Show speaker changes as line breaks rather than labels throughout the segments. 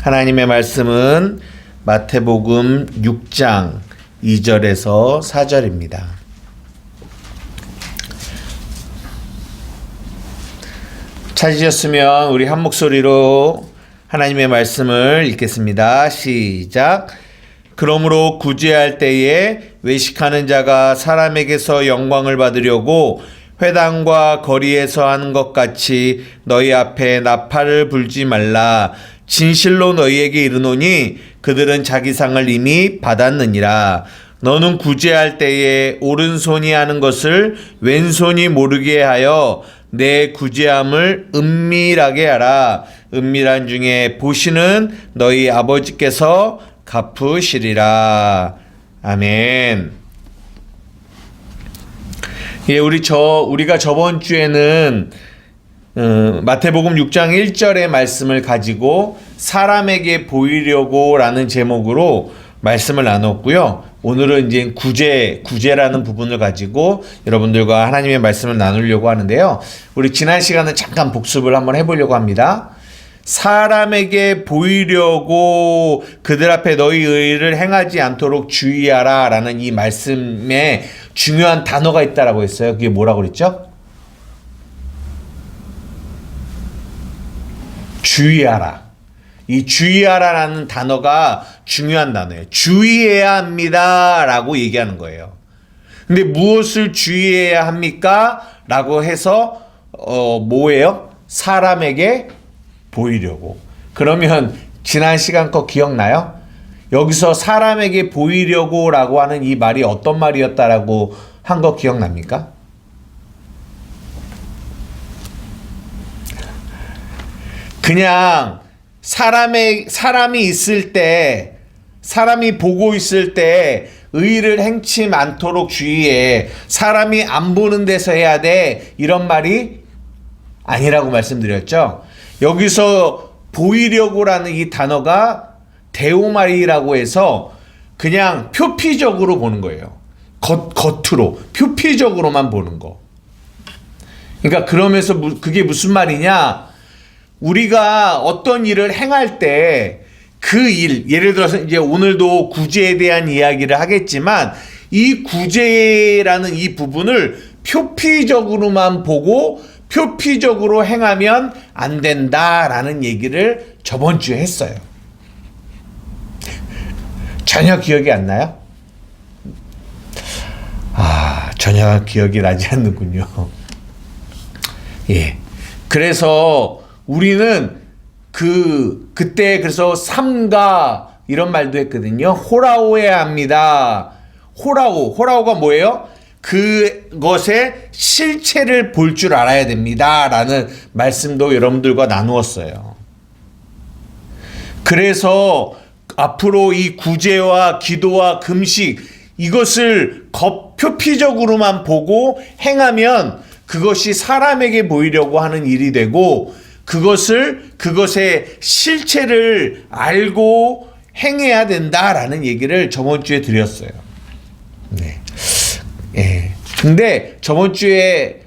하나님의 말씀은 마태복음 6장 2절에서 4절입니다. 찾으셨으면 우리 한 목소리로 하나님의 말씀을 읽겠습니다. 시작. 그러므로 구제할 때에 외식하는 자가 사람에게서 영광을 받으려고 회당과 거리에서 하는 것 같이 너희 앞에 나팔을 불지 말라. 진실로 너희에게 이르노니 그들은 자기 상을 이미 받았느니라. 너는 구제할 때에 오른손이 하는 것을 왼손이 모르게 하여 내 구제함을 은밀하게 하라. 은밀한 중에 보시는 너희 아버지께서 갚으시리라. 아멘. 예, 우리가 저번 주에는 마태복음 6장 1절의 말씀을 가지고 사람에게 보이려고 라는 제목으로 말씀을 나눴고요. 오늘은 이제 구제라는 부분을 가지고 여러분들과 하나님의 말씀을 나누려고 하는데요. 우리 지난 시간은 잠깐 복습을 한번 해보려고 합니다. 사람에게 보이려고 그들 앞에 너희 의를 행하지 않도록 주의하라 라는 이 말씀에 중요한 단어가 있다라고 했어요. 그게 뭐라고 그랬죠? 주의하라. 이 주의하라라는 단어가 중요한 단어예요. 주의해야 합니다 라고 얘기하는 거예요. 근데 무엇을 주의해야 합니까? 라고 해서 뭐예요? 사람에게 보이려고. 그러면 지난 시간 거 기억나요? 여기서 사람에게 보이려고 라고 하는 이 말이 어떤 말이었다라고 한 거 기억납니까? 그냥 사람이 있을 때, 사람이 보고 있을 때 의를 행치 않도록 주의해. 사람이 안 보는 데서 해야 돼. 이런 말이 아니라고 말씀드렸죠. 여기서 보이려고라는 이 단어가 데오마리라고 해서 그냥 표피적으로 보는 거예요. 겉으로 표피적으로만 보는 거. 그러니까 그러면서 그게 무슨 말이냐? 우리가 어떤 일을 행할 때 그 일, 예를 들어서 이제 오늘도 구제에 대한 이야기를 하겠지만 이 구제라는 이 부분을 표피적으로만 보고 표피적으로 행하면 안 된다라는 얘기를 저번 주에 했어요. 전혀 기억이 안 나요? 전혀 기억이 나지 않는군요. 예. 그래서 우리는 그때 그래서 삼가 이런 말도 했거든요. 호라오해야 합니다. 호라오가 뭐예요? 그것의 실체를 볼 줄 알아야 됩니다. 라는 말씀도 여러분들과 나누었어요. 그래서 앞으로 이 구제와 기도와 금식 이것을 표피적으로만 보고 행하면 그것이 사람에게 보이려고 하는 일이 되고 그것의 실체를 알고 행해야 된다라는 얘기를 저번 주에 드렸어요. 네. 예. 근데 저번 주에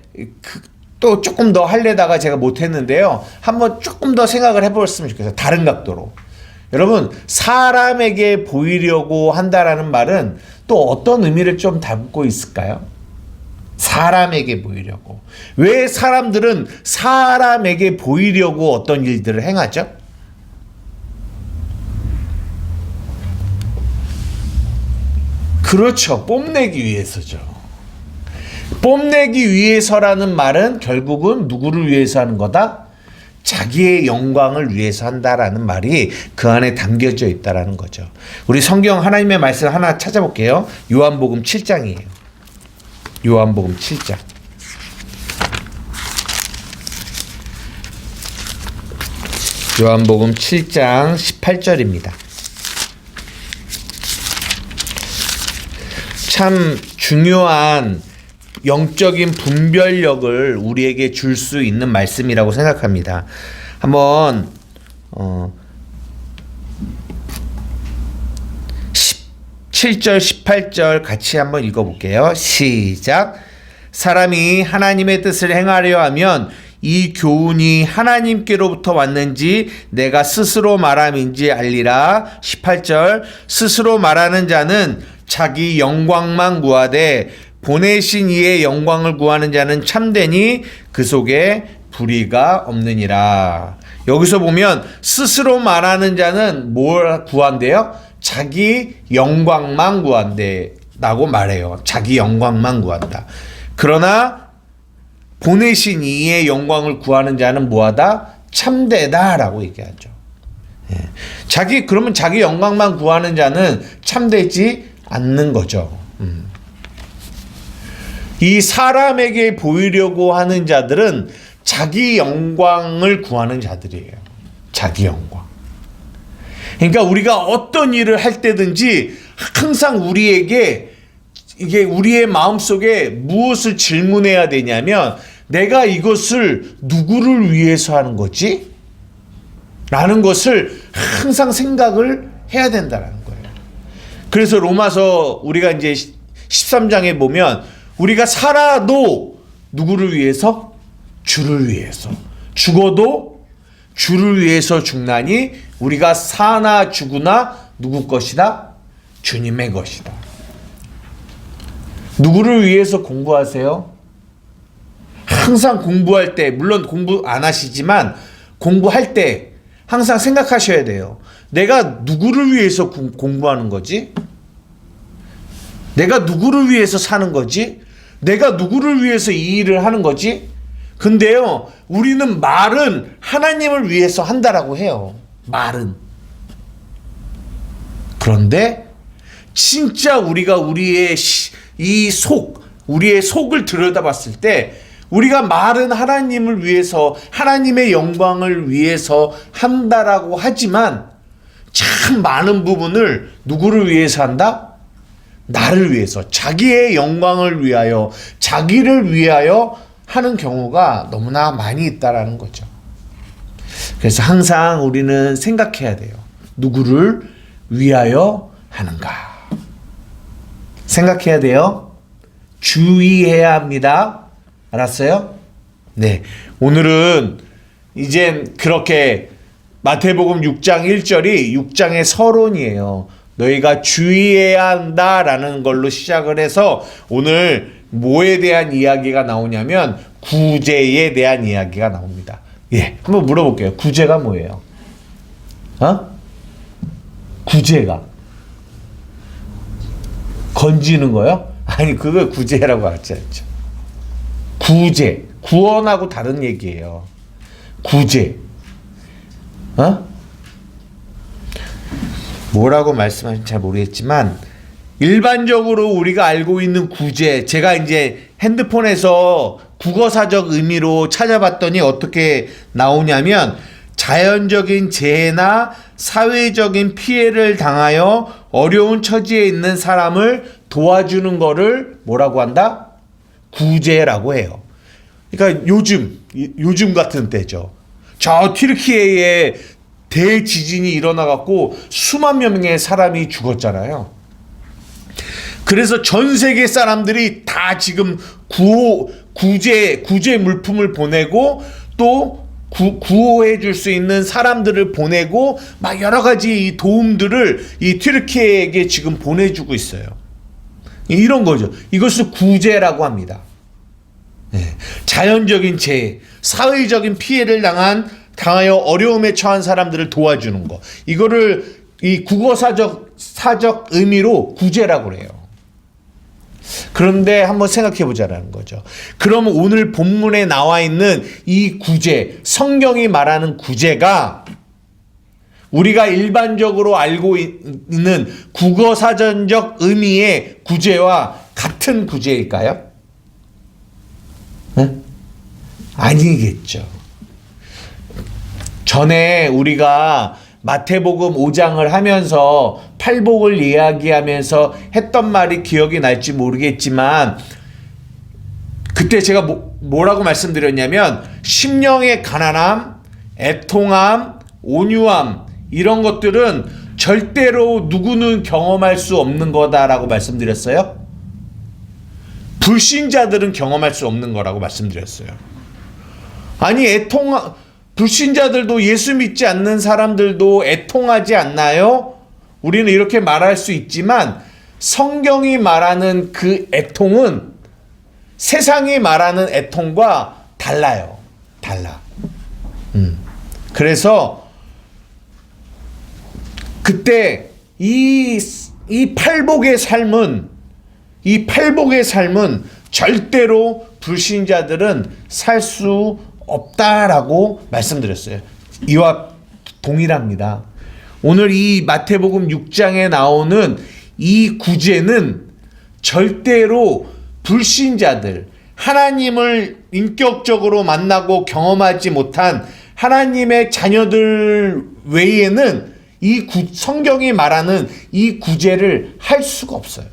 또 조금 더 하려다가 제가 못했는데요. 한번 조금 더 생각을 해보았으면 좋겠어요. 다른 각도로. 여러분, 사람에게 보이려고 한다라는 말은 또 어떤 의미를 좀 담고 있을까요? 사람에게 보이려고. 왜 사람들은 사람에게 보이려고 어떤 일들을 행하죠? 그렇죠. 뽐내기 위해서죠. 뽐내기 위해서라는 말은 결국은 누구를 위해서 하는 거다? 자기의 영광을 위해서 한다라는 말이 그 안에 담겨져 있다라는 거죠. 우리 성경 하나님의 말씀 하나 찾아볼게요. 요한복음 7장이에요. 요한복음 7장. 요한복음 7장 18절입니다. 참 중요한 영적인 분별력을 우리에게 줄 수 있는 말씀이라고 생각합니다. 한번 17절 18절 같이 한번 읽어볼게요. 시작. 사람이 하나님의 뜻을 행하려 하면 이 교훈이 하나님께로부터 왔는지 내가 스스로 말함인지 알리라. 18절 스스로 말하는 자는 자기 영광만 구하되 보내신 이의 영광을 구하는 자는 참되니 그 속에 불의가 없느니라. 여기서 보면 스스로 말하는 자는 뭘 구한대요? 자기 영광만 구한다고 말해요. 자기 영광만 구한다. 그러나 보내신 이의 영광을 구하는 자는 뭐하다? 참되다라고 얘기하죠. 그러면 자기 영광만 구하는 자는 참되지 않는 거죠. 이 사람에게 보이려고 하는 자들은 자기 영광을 구하는 자들이에요. 자기 영광. 그러니까 우리가 어떤 일을 할 때든지 항상 우리에게 이게 우리의 마음속에 무엇을 질문해야 되냐면 내가 이것을 누구를 위해서 하는 거지? 라는 것을 항상 생각을 해야 된다는 거예요. 그래서 로마서 우리가 이제 13장에 보면 우리가 살아도 누구를 위해서? 주를 위해서. 죽어도 주를 위해서 죽나니 우리가 사나 죽으나 누구 것이다? 주님의 것이다. 누구를 위해서 공부하세요? 항상 공부할 때, 물론 공부 안 하시지만 공부할 때 항상 생각하셔야 돼요. 내가 누구를 위해서 공부하는 거지? 내가 누구를 위해서 사는 거지? 내가 누구를 위해서 이 일을 하는 거지? 근데요, 우리는 말은 하나님을 위해서 한다라고 해요. 말은. 그런데 진짜 우리가 우리의 우리의 속을 들여다봤을 때 우리가 말은 하나님을 위해서, 하나님의 영광을 위해서 한다라고 하지만 참 많은 부분을 누구를 위해서 한다? 나를 위해서, 자기의 영광을 위하여, 자기를 위하여 하는 경우가 너무나 많이 있다라는 거죠. 그래서 항상 우리는 생각해야 돼요. 누구를 위하여 하는가? 생각해야 돼요. 주의해야 합니다. 알았어요? 네. 오늘은 이젠 그렇게 마태복음 6장 1절이 6장의 서론이에요. 너희가 주의해야 한다라는 걸로 시작을 해서 오늘 뭐에 대한 이야기가 나오냐면 구제에 대한 이야기가 나옵니다. 예, 한번 물어볼게요. 구제가 뭐예요? 구제가 건지는 거요? 아니, 그걸 구제라고 하지 않죠. 구제, 구원하고 다른 얘기예요. 구제. 뭐라고 말씀하신지 잘 모르겠지만 일반적으로 우리가 알고 있는 구제, 제가 이제 핸드폰에서 국어사적 의미로 찾아봤더니 어떻게 나오냐면 자연적인 재해나 사회적인 피해를 당하여 어려운 처지에 있는 사람을 도와주는 거를 뭐라고 한다? 구제라고 해요. 그러니까 요즘 같은 때죠. 저 튀르키예에 대지진이 일어나갖고 수만 명의 사람이 죽었잖아요. 그래서 전 세계 사람들이 다 지금 구제 물품을 보내고 또 구호해 줄 수 있는 사람들을 보내고 막 여러 가지 이 도움들을 이 튀르키예에게 지금 보내주고 있어요. 이런 거죠. 이것을 구제라고 합니다. 네. 자연적인 재해, 사회적인 피해를 당하여 어려움에 처한 사람들을 도와주는 거. 이거를 이 국어사적 의미로 구제라고 해요. 그런데 한번 생각해 보자라는 거죠. 그러면 오늘 본문에 나와 있는 이 구제, 성경이 말하는 구제가 우리가 일반적으로 알고 있는 국어사전적 의미의 구제와 같은 구제일까요? 네? 아니겠죠. 전에 우리가 마태복음 5장을 하면서 팔복을 이야기하면서 했던 말이 기억이 날지 모르겠지만 그때 제가 뭐라고 말씀드렸냐면 심령의 가난함, 애통함, 온유함 이런 것들은 절대로 누구는 경험할 수 없는 거다라고 말씀드렸어요. 불신자들은 경험할 수 없는 거라고 말씀드렸어요. 아니 불신자들도 예수 믿지 않는 사람들도 애통하지 않나요? 우리는 이렇게 말할 수 있지만 성경이 말하는 그 애통은 세상이 말하는 애통과 달라요. 달라. 그래서 그때 이 팔복의 삶은 절대로 불신자들은 살 수 없다라고 말씀드렸어요. 이와 동일합니다. 오늘 이 마태복음 6장에 나오는 이 구제는 절대로 불신자들, 하나님을 인격적으로 만나고 경험하지 못한 하나님의 자녀들 외에는 성경이 말하는 이 구제를 할 수가 없어요.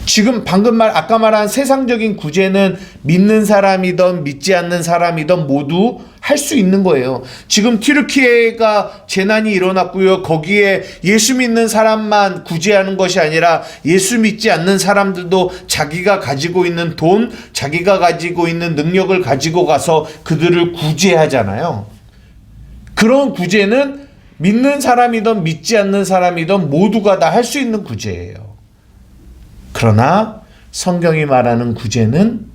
지금 아까 말한 세상적인 구제는 믿는 사람이든 믿지 않는 사람이든 모두 할 수 있는 거예요. 지금 튀르키예가 재난이 일어났고요. 거기에 예수 믿는 사람만 구제하는 것이 아니라 예수 믿지 않는 사람들도 자기가 가지고 있는 돈, 자기가 가지고 있는 능력을 가지고 가서 그들을 구제하잖아요. 그런 구제는 믿는 사람이든 믿지 않는 사람이든 모두가 다 할 수 있는 구제예요. 그러나 성경이 말하는 구제는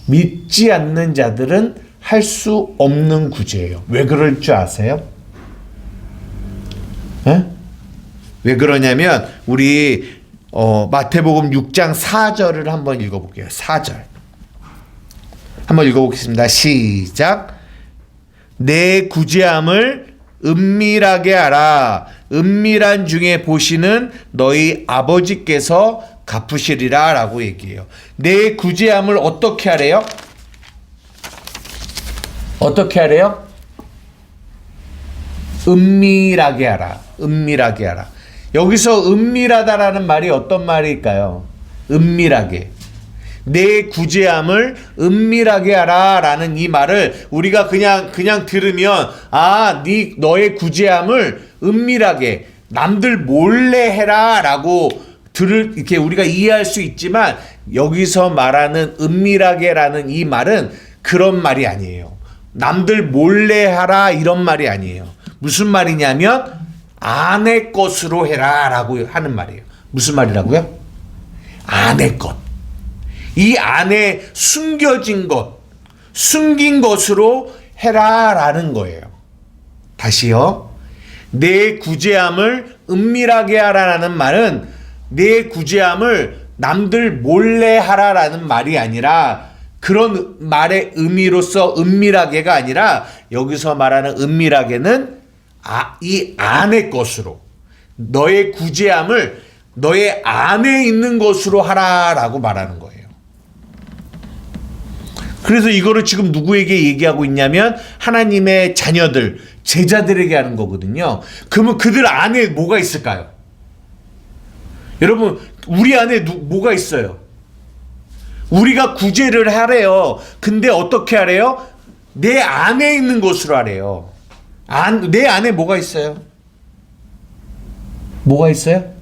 믿지 않는 자들은 할 수 없는 구제예요. 왜 그럴 줄 아세요? 에? 왜 그러냐면 우리 마태복음 6장 4절을 한번 읽어볼게요. 4절 한번 읽어보겠습니다. 시작. 내 구제함을 은밀하게 하라. 은밀한 중에 보시는 너희 아버지께서 갚으시리라 라고 얘기해요. 내 구제함을 어떻게 하래요? 어떻게 하래요? 은밀하게 하라. 은밀하게 하라. 여기서 은밀하다라는 말이 어떤 말일까요? 은밀하게. 내 구제함을 은밀하게 하라 라는 이 말을 우리가 그냥 들으면 너의 구제함을 은밀하게 남들 몰래 해라 라고 이렇게 우리가 이해할 수 있지만 여기서 말하는 은밀하게 라는 이 말은 그런 말이 아니에요. 남들 몰래 하라 이런 말이 아니에요. 무슨 말이냐면 아내 것으로 해라 라고 하는 말이에요. 무슨 말이라고요? 아내 것. 이 안에 숨겨진 것, 숨긴 것으로 해라라는 거예요. 다시요. 내 구제함을 은밀하게 하라라는 말은 내 구제함을 남들 몰래 하라라는 말이 아니라 그런 말의 의미로서 은밀하게가 아니라 여기서 말하는 은밀하게는 이 안의 것으로 너의 구제함을 너의 안에 있는 것으로 하라라고 말하는 거예요. 그래서 이거를 지금 누구에게 얘기하고 있냐면 하나님의 자녀들, 제자들에게 하는 거거든요. 그러면 그들 안에 뭐가 있을까요? 여러분, 우리 안에 뭐가 있어요? 우리가 구제를 하래요. 근데 어떻게 하래요? 내 안에 있는 것으로 하래요. 내 안에 뭐가 있어요? 뭐가 있어요?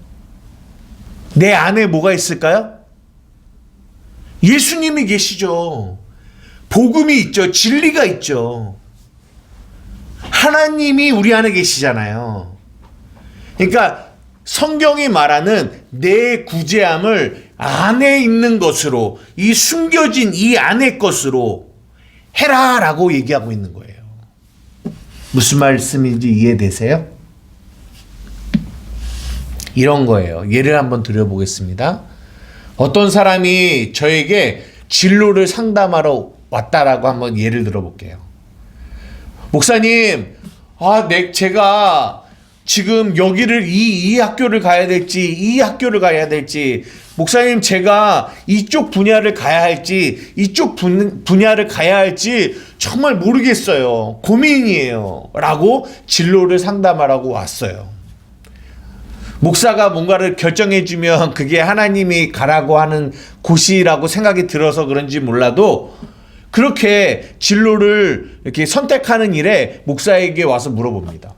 내 안에 뭐가 있을까요? 예수님이 계시죠. 복음이 있죠. 진리가 있죠. 하나님이 우리 안에 계시잖아요. 그러니까 성경이 말하는 내 구제함을 안에 있는 것으로, 이 숨겨진 이 안의 것으로 해라라고 얘기하고 있는 거예요. 무슨 말씀인지 이해되세요? 이런 거예요. 예를 한번 드려보겠습니다. 어떤 사람이 저에게 진로를 상담하러 왔다라고 한번 예를 들어볼게요. 목사님, 제가 지금 여기를 이 학교를 가야 될지 이 학교를 가야 될지, 목사님 제가 이쪽 분야를 가야 할지 이쪽 분야를 가야 할지 정말 모르겠어요. 고민이에요. 라고 진로를 상담하라고 왔어요. 목사가 뭔가를 결정해주면 그게 하나님이 가라고 하는 곳이라고 생각이 들어서 그런지 몰라도 그렇게 진로를 이렇게 선택하는 일에 목사에게 와서 물어봅니다.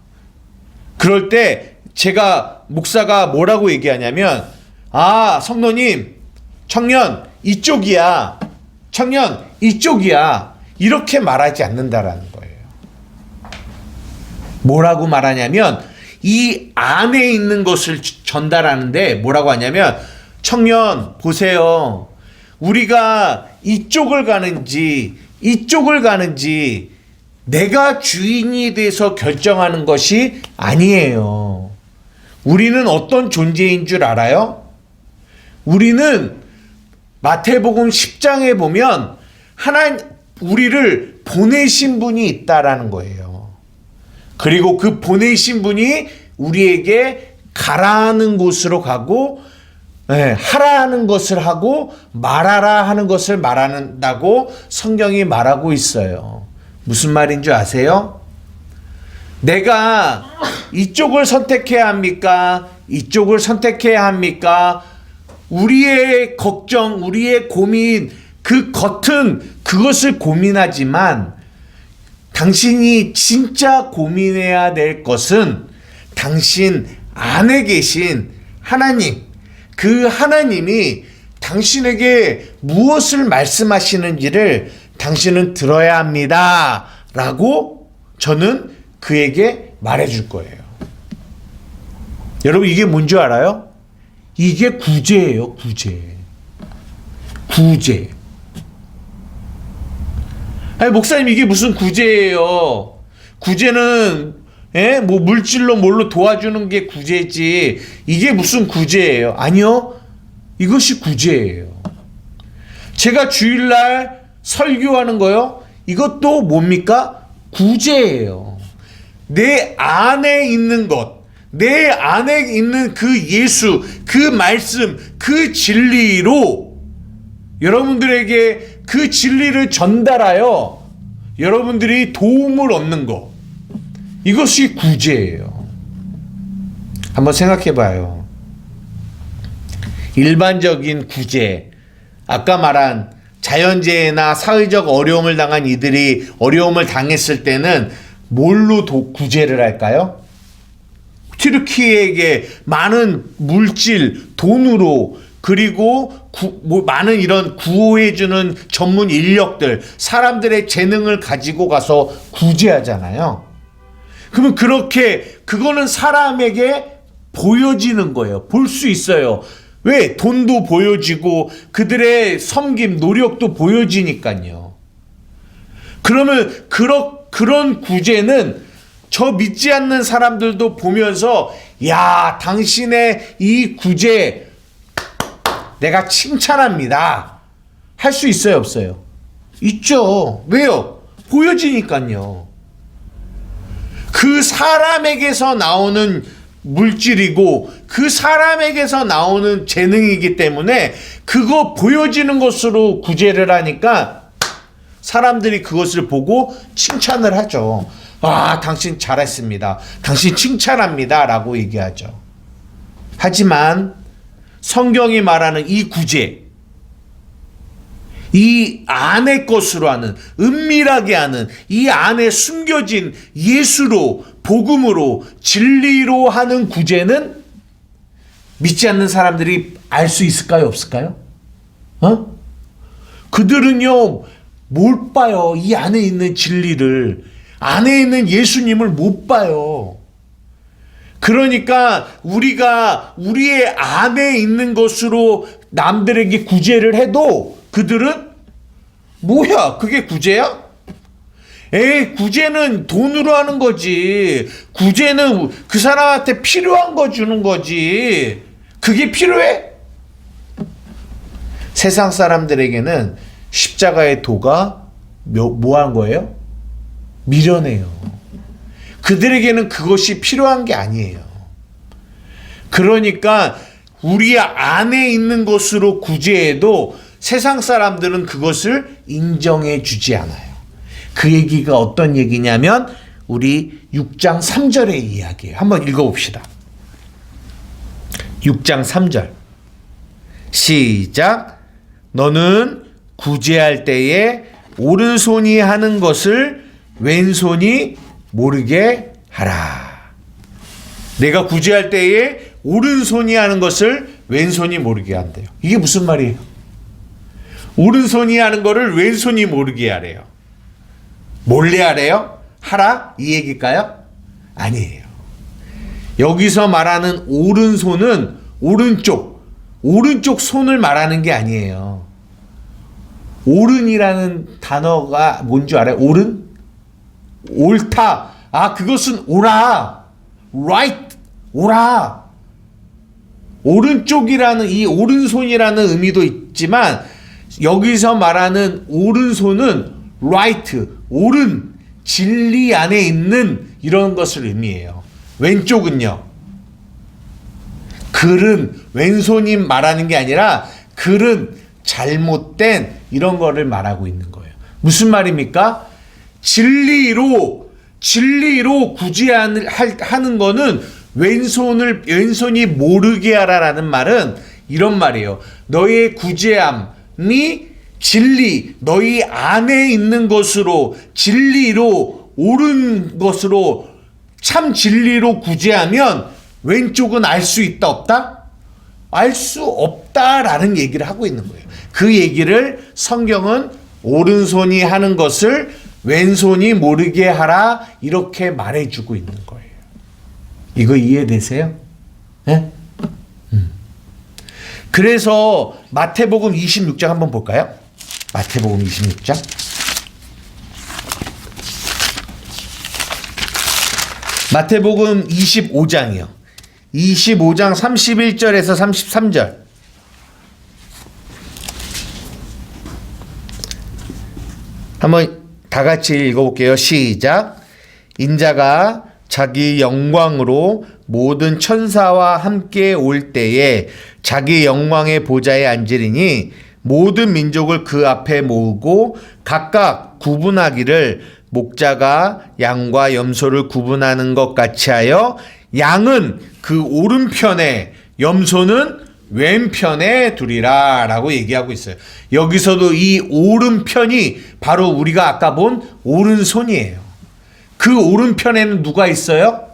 그럴 때 목사가 뭐라고 얘기하냐면, 성도님, 청년, 이쪽이야. 청년 이쪽이야. 이렇게 말하지 않는다라는 거예요. 뭐라고 말하냐면 이 안에 있는 것을 전달하는데 뭐라고 하냐면 청년 보세요. 우리가 이쪽을 가는지 이쪽을 가는지 내가 주인이 돼서 결정하는 것이 아니에요. 우리는 어떤 존재인 줄 알아요? 우리는 마태복음 10장에 보면 우리를 보내신 분이 있다라는 거예요. 그리고 그 보내신 분이 우리에게 가라는 곳으로 가고 하라 하는 것을 하고 말하라 하는 것을 말한다고 성경이 말하고 있어요. 무슨 말인 줄 아세요? 내가 이쪽을 선택해야 합니까? 이쪽을 선택해야 합니까? 우리의 걱정, 우리의 고민, 그 겉은 그것을 고민하지만 당신이 진짜 고민해야 될 것은 당신 안에 계신 하나님, 그 하나님이 당신에게 무엇을 말씀하시는지를 당신은 들어야 합니다. 라고 저는 그에게 말해줄 거예요. 여러분 이게 뭔지 알아요? 이게 구제예요. 구제. 아니 목사님 이게 무슨 구제예요? 구제는 뭐 물질로 뭘로 도와주는 게 구제지 이게 무슨 구제예요? 아니요. 이것이 구제예요. 제가 주일날 설교하는 거요. 이것도 뭡니까? 구제예요. 내 안에 있는 것, 내 안에 있는 그 예수, 그 말씀, 그 진리로 여러분들에게 그 진리를 전달하여 여러분들이 도움을 얻는 것. 이것이 구제예요. 한번 생각해 봐요. 일반적인 구제, 아까 말한 자연재해나 사회적 어려움을 당한 이들이 어려움을 당했을 때는 뭘로 구제를 할까요? 튀르키예에게 많은 물질, 돈으로 그리고 많은 이런 구호해주는 전문 인력들, 사람들의 재능을 가지고 가서 구제하잖아요. 그러면 그거는 사람에게 보여지는 거예요. 볼 수 있어요. 왜? 돈도 보여지고 그들의 섬김, 노력도 보여지니까요. 그러면 그런 구제는 저 믿지 않는 사람들도 보면서 야, 당신의 이 구제 내가 칭찬합니다. 할 수 있어요, 없어요? 있죠. 왜요? 보여지니까요. 그 사람에게서 나오는 물질이고 그 사람에게서 나오는 재능이기 때문에 그거 보여지는 것으로 구제를 하니까 사람들이 그것을 보고 칭찬을 하죠. 아, 당신 잘했습니다. 당신 칭찬합니다. 라고 얘기하죠. 하지만 성경이 말하는 이 구제, 이 안의 것으로 하는, 은밀하게 하는, 이 안에 숨겨진 예수로, 복음으로, 진리로 하는 구제는 믿지 않는 사람들이 알 수 있을까요? 없을까요? 그들은요, 못 봐요. 이 안에 있는 진리를, 안에 있는 예수님을 못 봐요. 그러니까 우리가 우리의 안에 있는 것으로 남들에게 구제를 해도 그들은 뭐야? 그게 구제야? 구제는 돈으로 하는 거지. 구제는 그 사람한테 필요한 거 주는 거지. 그게 필요해? 세상 사람들에게는 십자가의 도가 뭐 한 거예요? 미련해요. 그들에게는 그것이 필요한 게 아니에요. 그러니까 우리 안에 있는 것으로 구제해도 세상 사람들은 그것을 인정해 주지 않아요. 그 얘기가 어떤 얘기냐면 우리 6장 3절의 이야기예요. 한번 읽어봅시다. 6장 3절 시작. 너는 구제할 때에 오른손이 하는 것을 왼손이 모르게 하라. 내가 구제할 때에 오른손이 하는 것을 왼손이 모르게 한대요. 이게 무슨 말이에요? 오른손이 하는 거를 왼손이 모르게 하래요. 몰래 하래요? 하라? 이 얘기일까요? 아니에요. 여기서 말하는 오른손은 오른쪽 손을 말하는 게 아니에요. 옳은이라는 단어가 뭔지 알아요? 옳은? 옳다. 그것은 옳아. right. 옳아. 오른쪽이라는 이 오른손이라는 의미도 있지만 여기서 말하는 오른손은 right. 옳은. 진리 안에 있는 이런 것을 의미해요. 왼쪽은요. 글은 왼손이 말하는 게 아니라 글은 잘못된 이런 거를 말하고 있는 거예요. 무슨 말입니까? 진리로 구제하는 거는 왼손이 모르게 하라라는 말은 이런 말이에요. 너의 구제함이 진리, 너희 안에 있는 것으로 진리로 옳은 것으로 참 진리로 구제하면 왼쪽은 알 수 있다 없다? 알 수 없다라는 얘기를 하고 있는 거예요. 그 얘기를 성경은 오른손이 하는 것을 왼손이 모르게 하라 이렇게 말해주고 있는 거예요. 이거 이해되세요? 네? 그래서 마태복음 26장 한번 볼까요? 마태복음 26장. 마태복음 25장이요. 25장 31절에서 33절. 한번 다 같이 읽어볼게요. 시작. 인자가 자기 영광으로 모든 천사와 함께 올 때에 자기 영광의 보좌에 앉으리니 모든 민족을 그 앞에 모으고 각각 구분하기를 목자가 양과 염소를 구분하는 것 같이 하여 양은 그 오른편에 염소는 왼편에 두리라 라고 얘기하고 있어요. 여기서도 이 오른편이 바로 우리가 아까 본 오른손이에요. 그 오른편에는 누가 있어요?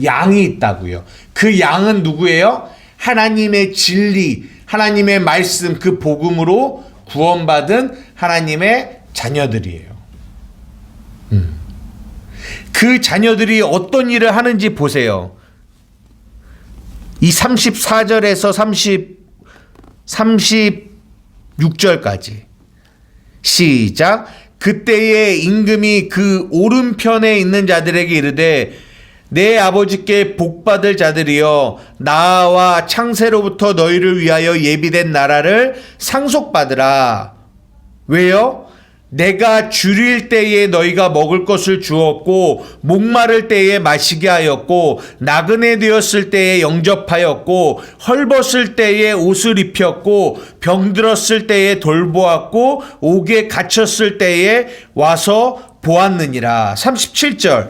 양이 있다고요. 그 양은 누구예요? 하나님의 진리, 하나님의 말씀, 그 복음으로 구원받은 하나님의 자녀들이에요. 그 자녀들이 어떤 일을 하는지 보세요. 이 34절에서 36절까지 시작. 그때에 임금이 그 오른편에 있는 자들에게 이르되 내 아버지께 복받을 자들이여 나와 창세로부터 너희를 위하여 예비된 나라를 상속받으라. 왜요? 내가 줄일 때에 너희가 먹을 것을 주었고 목마를 때에 마시게 하였고 나그네 되었을 때에 영접하였고 헐벗을 때에 옷을 입혔고 병들었을 때에 돌보았고 옥에 갇혔을 때에 와서 보았느니라. 37절.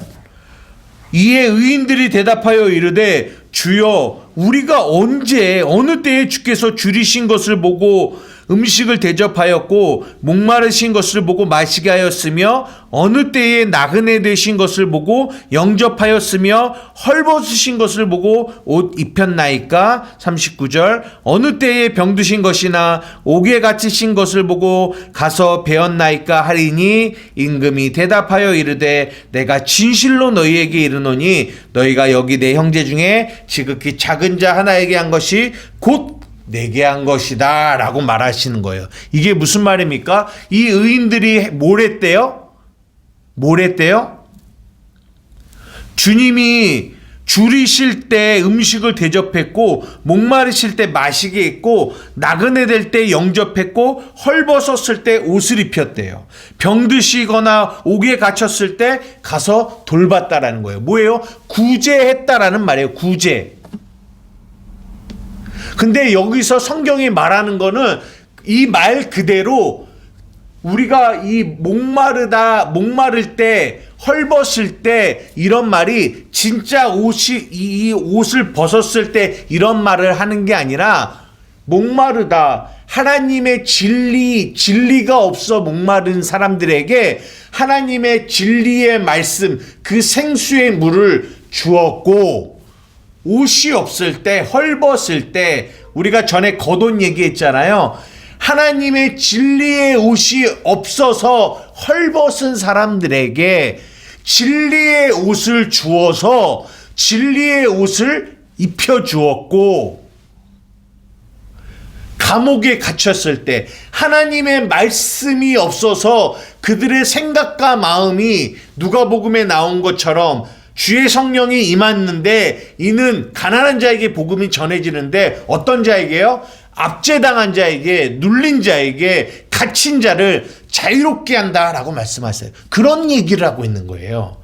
이에 의인들이 대답하여 이르되 주여 우리가 언제 어느 때에 주께서 줄이신 것을 보고 음식을 대접하였고 목마르신 것을 보고 마시게 하였으며 어느 때에 나그네 되신 것을 보고 영접하였으며 헐벗으신 것을 보고 옷 입혔나이까. 39절. 어느 때에 병드신 것이나 옥에 갇히신 것을 보고 가서 배웠나이까 하리니 임금이 대답하여 이르되 내가 진실로 너희에게 이르노니 너희가 여기 내 형제 중에 지극히 작은 자 하나에게 한 것이 곧 내게 한 것이다 라고 말하시는 거예요. 이게 무슨 말입니까? 이 의인들이 뭘 했대요? 주님이 줄이실 때 음식을 대접했고 목마르실 때 마시게 했고 나그네 될 때 영접했고 헐벗었을 때 옷을 입혔대요. 병드시거나 옥에 갇혔을 때 가서 돌봤다라는 거예요. 뭐예요? 구제했다라는 말이에요. 구제. 근데 여기서 성경이 말하는 거는 이 말 그대로 우리가 이 목마를 때, 헐벗을 때 이런 말이 진짜 이 옷을 벗었을 때 이런 말을 하는 게 아니라 목마르다. 하나님의 진리가 없어 목마른 사람들에게 하나님의 진리의 말씀, 그 생수의 물을 주었고 옷이 없을 때, 헐벗을 때 우리가 전에 겉옷 얘기했잖아요. 하나님의 진리의 옷이 없어서 헐벗은 사람들에게 진리의 옷을 주어서 진리의 옷을 입혀 주었고, 감옥에 갇혔을 때 하나님의 말씀이 없어서 그들의 생각과 마음이 누가복음에 나온 것처럼 주의 성령이 임했는데 이는 가난한 자에게 복음이 전해지는데 어떤 자에게요? 압제당한 자에게, 눌린 자에게, 갇힌 자를 자유롭게 한다라고 말씀하세요. 그런 얘기를 하고 있는 거예요.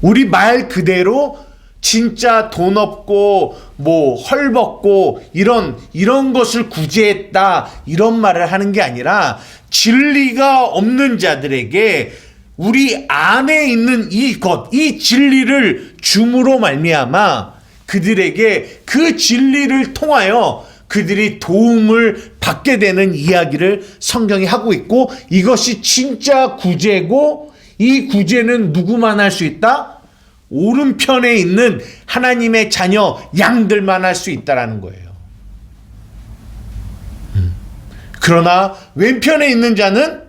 우리 말 그대로 진짜 돈 없고 뭐 헐벗고 이런 것을 구제했다 이런 말을 하는 게 아니라, 진리가 없는 자들에게 우리 안에 있는 이 진리를 줌으로 말미암아 그들에게 그 진리를 통하여 그들이 도움을 받게 되는 이야기를 성경이 하고 있고, 이것이 진짜 구제고, 이 구제는 누구만 할 수 있다? 오른편에 있는 하나님의 자녀 양들만 할 수 있다라는 거예요. 그러나 왼편에 있는 자는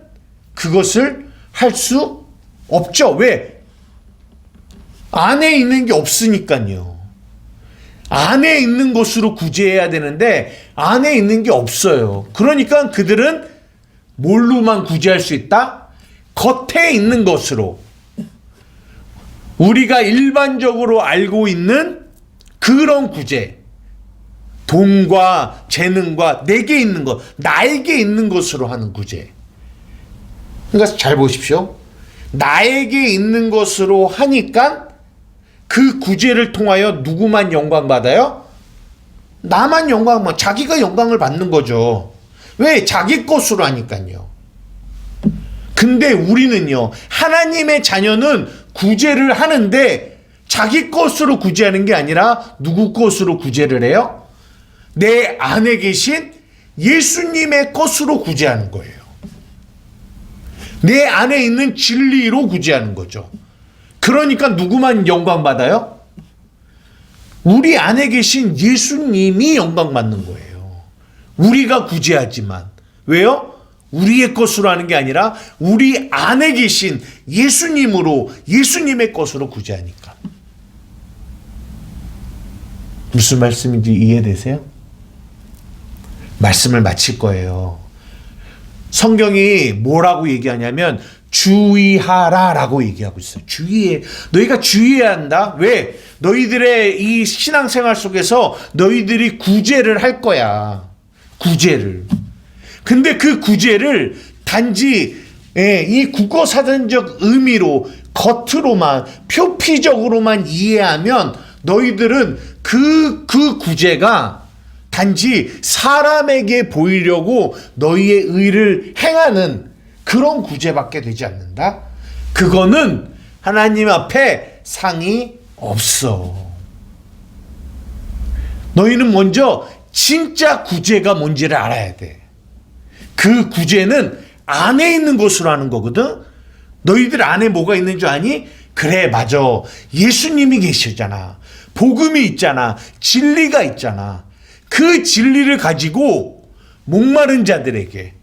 그것을 할 수 없죠. 왜? 안에 있는 게 없으니까요. 안에 있는 것으로 구제해야 되는데 안에 있는 게 없어요. 그러니까 그들은 뭘로만 구제할 수 있다? 겉에 있는 것으로. 우리가 일반적으로 알고 있는 그런 구제, 돈과 재능과 내게 있는 것, 나에게 있는 것으로 하는 구제. 그러니까 잘 보십시오. 나에게 있는 것으로 하니까 그 구제를 통하여 누구만 영광 받아요? 나만 영광, 자기가 영광을 받는 거죠. 왜? 자기 것으로 하니까요. 근데 우리는요, 하나님의 자녀는 구제를 하는데 자기 것으로 구제하는 게 아니라 누구 것으로 구제를 해요? 내 안에 계신 예수님의 것으로 구제하는 거예요. 내 안에 있는 진리로 구제하는 거죠. 그러니까 누구만 영광 받아요? 우리 안에 계신 예수님이 영광 받는 거예요. 우리가 구제하지만. 왜요? 우리의 것으로 하는 게 아니라 우리 안에 계신 예수님으로, 예수님의 것으로 구제하니까. 무슨 말씀인지 이해되세요? 말씀을 마칠 거예요. 성경이 뭐라고 얘기하냐면 주의하라 라고 얘기하고 있어요. 주의해. 너희가 주의해야 한다. 왜? 너희들의 이 신앙생활 속에서 너희들이 구제를 할 거야. 구제를. 근데 그 구제를 단지 이 국어사전적 의미로 겉으로만 표피적으로만 이해하면 너희들은 그 구제가 단지 사람에게 보이려고 너희의 의를 행하는 그런 구제밖에 되지 않는다. 그거는 하나님 앞에 상이 없어. 너희는 먼저 진짜 구제가 뭔지를 알아야 돼. 그 구제는 안에 있는 것으로 하는 거거든. 너희들 안에 뭐가 있는 줄 아니? 그래, 맞아. 예수님이 계시잖아. 복음이 있잖아. 진리가 있잖아. 그 진리를 가지고 목마른 자들에게,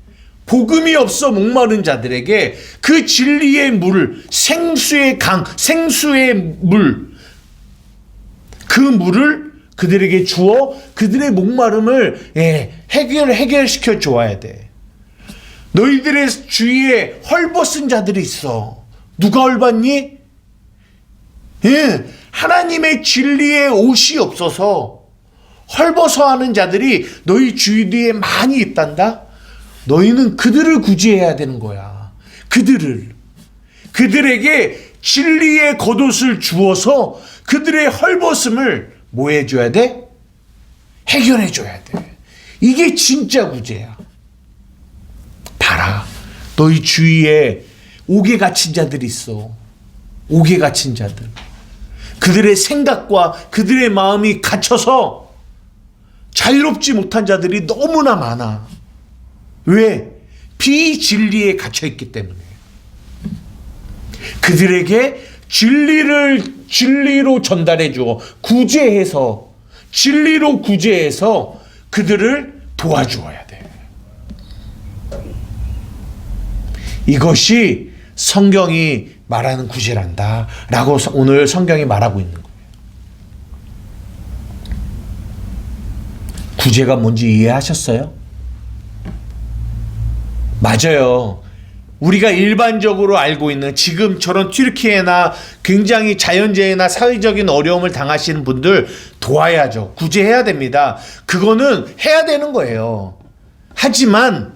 복음이 없어 목마른 자들에게 그 진리의 물, 생수의 강, 생수의 물, 그 물을 그들에게 주어 그들의 목마름을 해결시켜 줘야 돼. 너희들의 주위에 헐벗은 자들이 있어. 누가 헐벗니? 하나님의 진리의 옷이 없어서 헐벗어하는 자들이 너희 주위에 많이 있단다. 너희는 그들을 구제해야 되는 거야. 그들에게 진리의 겉옷을 주어서 그들의 헐벗음을 뭐 해줘야 돼? 해결해줘야 돼. 이게 진짜 구제야. 봐라, 너희 주위에 옥에 갇힌 자들이 있어. 옥에 갇힌 자들. 그들의 생각과 그들의 마음이 갇혀서 자유롭지 못한 자들이 너무나 많아. 왜? 비진리에 갇혀있기 때문에. 그들에게 진리로 전달해 주어 구제해서, 진리로 구제해서 그들을 도와주어야 돼. 이것이 성경이 말하는 구제란다 라고 오늘 성경이 말하고 있는 거예요. 구제가 뭔지 이해하셨어요? 맞아요. 우리가 일반적으로 알고 있는 지금처럼 튀르키예나 굉장히 자연재해나 사회적인 어려움을 당하시는 분들 도와야죠. 구제해야 됩니다. 그거는 해야 되는 거예요. 하지만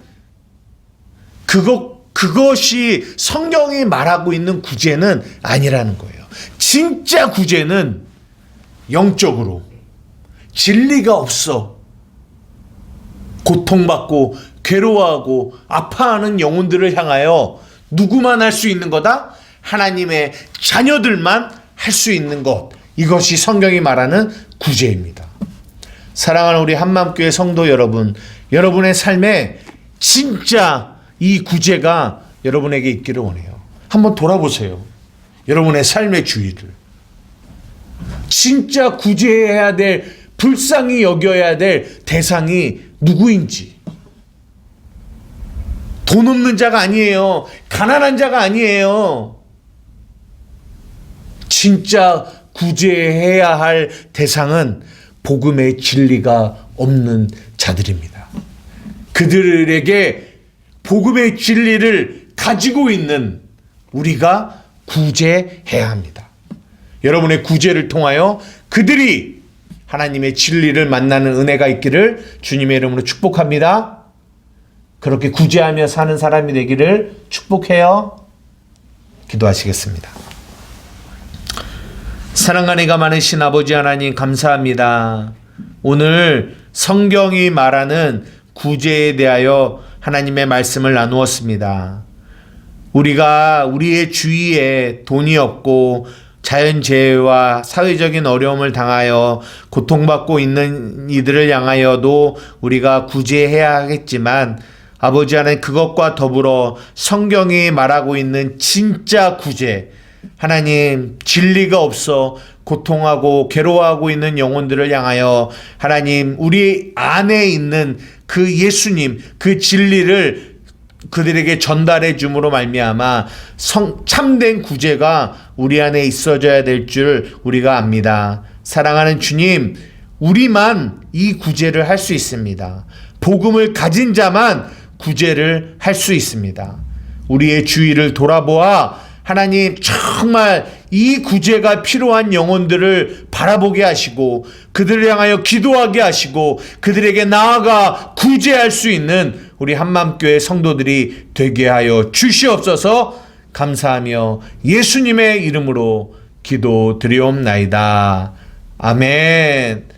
그것이 성경이 말하고 있는 구제는 아니라는 거예요. 진짜 구제는 영적으로 진리가 없어 고통받고 괴로워하고 아파하는 영혼들을 향하여 누구만 할 수 있는 거다? 하나님의 자녀들만 할 수 있는 것. 이것이 성경이 말하는 구제입니다. 사랑하는 우리 한마음교회 성도 여러분, 여러분의 삶에 진짜 이 구제가 여러분에게 있기를 원해요. 한번 돌아보세요. 여러분의 삶의 주의를. 진짜 구제해야 될, 불쌍히 여겨야 될 대상이 누구인지. 돈 없는 자가 아니에요. 가난한 자가 아니에요. 진짜 구제해야 할 대상은 복음의 진리가 없는 자들입니다. 그들에게 복음의 진리를 가지고 있는 우리가 구제해야 합니다. 여러분의 구제를 통하여 그들이 하나님의 진리를 만나는 은혜가 있기를 주님의 이름으로 축복합니다. 그렇게 구제하며 사는 사람이 되기를 축복해요. 기도하시겠습니다. 사랑과 애가 많으신 아버지 하나님 감사합니다. 오늘 성경이 말하는 구제에 대하여 하나님의 말씀을 나누었습니다. 우리가 우리의 주위에 돈이 없고 자연재해와 사회적인 어려움을 당하여 고통받고 있는 이들을 향하여도 우리가 구제해야 하겠지만 아버지 하나님 그것과 더불어 성경이 말하고 있는 진짜 구제 하나님 진리가 없어 고통하고 괴로워하고 있는 영혼들을 향하여 하나님 우리 안에 있는 그 예수님 그 진리를 그들에게 전달해 줌으로 말미암아 참된 구제가 우리 안에 있어져야 될 줄 우리가 압니다. 사랑하는 주님, 우리만 이 구제를 할 수 있습니다. 복음을 가진 자만 구제를 할 수 있습니다. 우리의 주위를 돌아보아 하나님 정말 이 구제가 필요한 영혼들을 바라보게 하시고 그들을 향하여 기도하게 하시고 그들에게 나아가 구제할 수 있는 우리 한마음교회 성도들이 되게 하여 주시옵소서. 감사하며 예수님의 이름으로 기도드리옵나이다. 아멘.